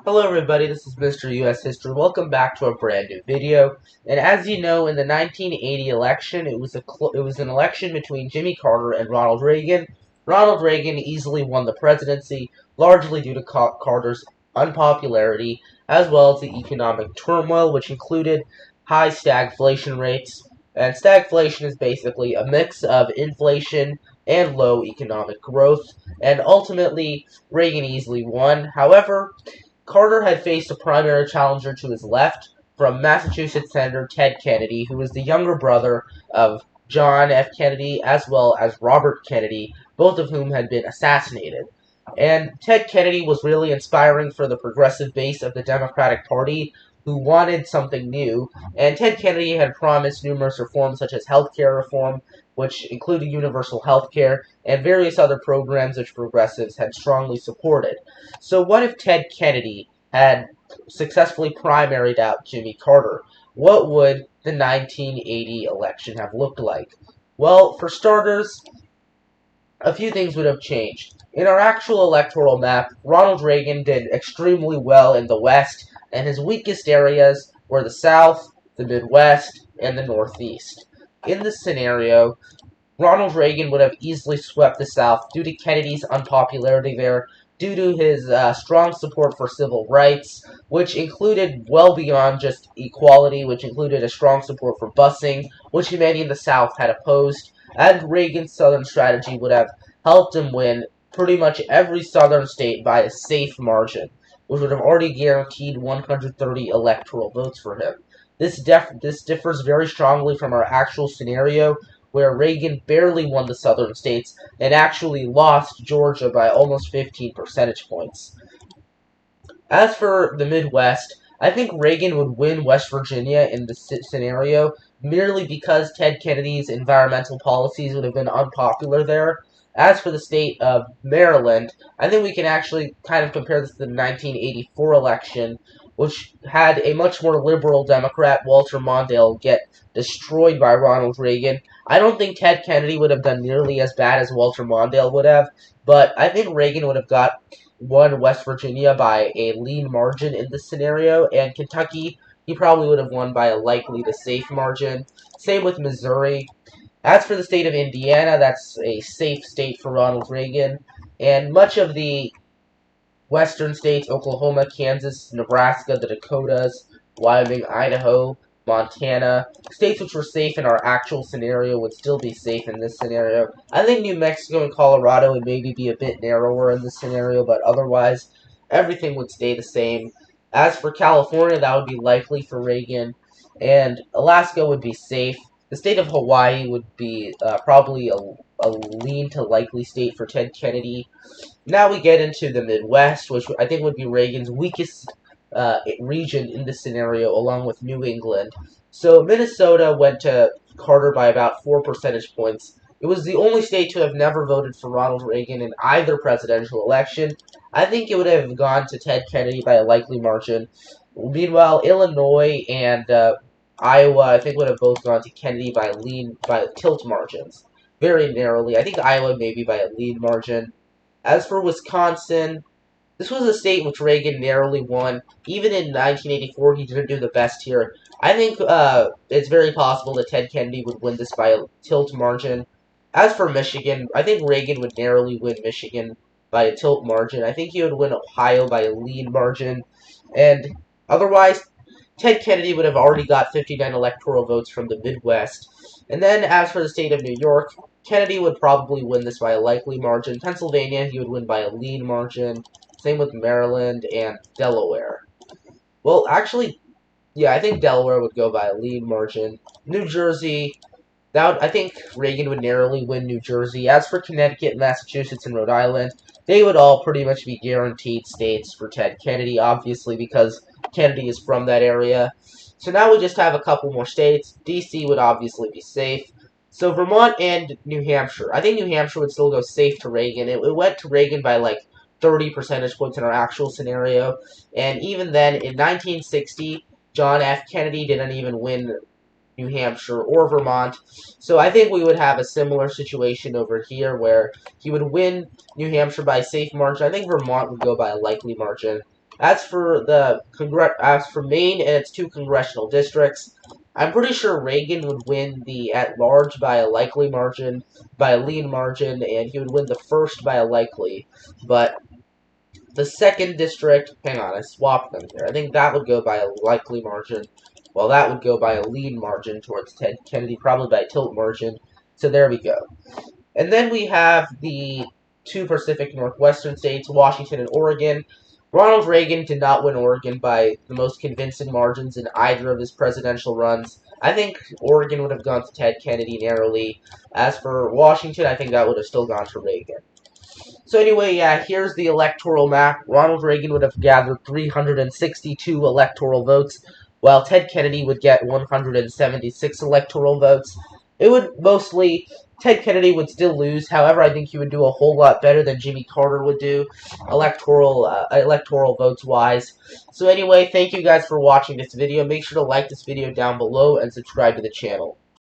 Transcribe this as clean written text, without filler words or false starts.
Hello everybody, this is Mr. US History. Welcome back to a brand new video. And as you know, in the 1980 election, it was an election between Jimmy Carter and Ronald Reagan. Ronald Reagan easily won the presidency, largely due to Carter's unpopularity, as well as the economic turmoil, which included high stagflation rates. And stagflation is basically a mix of inflation and low economic growth. And ultimately, Reagan easily won. However, Carter had faced a primary challenger to his left from Massachusetts Senator Ted Kennedy, who was the younger brother of John F. Kennedy as well as Robert Kennedy, both of whom had been assassinated. And Ted Kennedy was really inspiring for the progressive base of the Democratic Party, who wanted something new. And Ted Kennedy had promised numerous reforms such as healthcare reform, which included universal health care, and various other programs which progressives had strongly supported. So what if Ted Kennedy had successfully primaried out Jimmy Carter? What would the 1980 election have looked like? Well, for starters, a few things would have changed. In our actual electoral map, Ronald Reagan did extremely well in the West, and his weakest areas were the South, the Midwest, and the Northeast. In this scenario, Ronald Reagan would have easily swept the South due to Kennedy's unpopularity there, due to his strong support for civil rights, which included well beyond just equality, which included a strong support for busing, which many in the South had opposed, and Reagan's Southern strategy would have helped him win pretty much every Southern state by a safe margin, which would have already guaranteed 130 electoral votes for him. This differs very strongly from our actual scenario, where Reagan barely won the southern states and actually lost Georgia by almost 15 percentage points. As for the Midwest, I think Reagan would win West Virginia in this scenario merely because Ted Kennedy's environmental policies would have been unpopular there. As for the state of Maryland, I think we can actually kind of compare this to the 1984 election, which had a much more liberal Democrat, Walter Mondale, get destroyed by Ronald Reagan. I don't think Ted Kennedy would have done nearly as bad as Walter Mondale would have, but I think Reagan would have won West Virginia by a lean margin in this scenario, and Kentucky, he probably would have won by a likely to safe margin. Same with Missouri. As for the state of Indiana, that's a safe state for Ronald Reagan, and much of the western states, Oklahoma, Kansas, Nebraska, the Dakotas, Wyoming, Idaho, Montana, states which were safe in our actual scenario would still be safe in this scenario. I think New Mexico and Colorado would maybe be a bit narrower in this scenario, but otherwise, everything would stay the same. As for California, that would be likely for Reagan, and Alaska would be safe. The state of Hawaii would be probably a lean to likely state for Ted Kennedy. Now we get into the Midwest, which I think would be Reagan's weakest region in this scenario, along with New England. So Minnesota went to Carter by about 4 percentage points. It was the only state to have never voted for Ronald Reagan in either presidential election. I think it would have gone to Ted Kennedy by a likely margin. Meanwhile, Illinois and Iowa, I think, would have both gone to Kennedy by tilt margins, very narrowly. I think Iowa maybe by a lead margin. As for Wisconsin, this was a state which Reagan narrowly won. Even in 1984, he didn't do the best here. I think it's very possible that Ted Kennedy would win this by a tilt margin. As for Michigan, I think Reagan would narrowly win Michigan by a tilt margin. I think he would win Ohio by a lead margin. And otherwise, Ted Kennedy would have already got 59 electoral votes from the Midwest. And then as for the state of New York, Kennedy would probably win this by a likely margin. Pennsylvania, he would win by a lean margin. Same with Maryland and Delaware. Well, actually, yeah, I think Delaware would go by a lean margin. New Jersey, I think Reagan would narrowly win New Jersey. As for Connecticut, Massachusetts, and Rhode Island, they would all pretty much be guaranteed states for Ted Kennedy, obviously, because Kennedy is from that area. So now we just have a couple more states. D.C. would obviously be safe. So Vermont and New Hampshire. I think New Hampshire would still go safe to Reagan. It went to Reagan by like 30 percentage points in our actual scenario. And even then, in 1960, John F. Kennedy didn't even win New Hampshire or Vermont. So I think we would have a similar situation over here where he would win New Hampshire by a safe margin. I think Vermont would go by a likely margin. As for Maine and its 2 congressional districts, I'm pretty sure Reagan would win the at-large by a likely margin, by a lean margin, and he would win the first by a likely. But the 2nd district, hang on, I swapped them here. I think that would go by a likely margin, while that would go by a lean margin towards Ted Kennedy, probably by a tilt margin. So there we go. And then we have the 2 Pacific Northwestern states, Washington and Oregon. Ronald Reagan did not win Oregon by the most convincing margins in either of his presidential runs. I think Oregon would have gone to Ted Kennedy narrowly. As for Washington, I think that would have still gone to Reagan. So anyway, yeah, here's the electoral map. Ronald Reagan would have gathered 362 electoral votes, while Ted Kennedy would get 176 electoral votes. It would mostly Ted Kennedy would still lose. However, I think he would do a whole lot better than Jimmy Carter would do, electoral votes wise. So anyway, thank you guys for watching this video. Make sure to like this video down below and subscribe to the channel.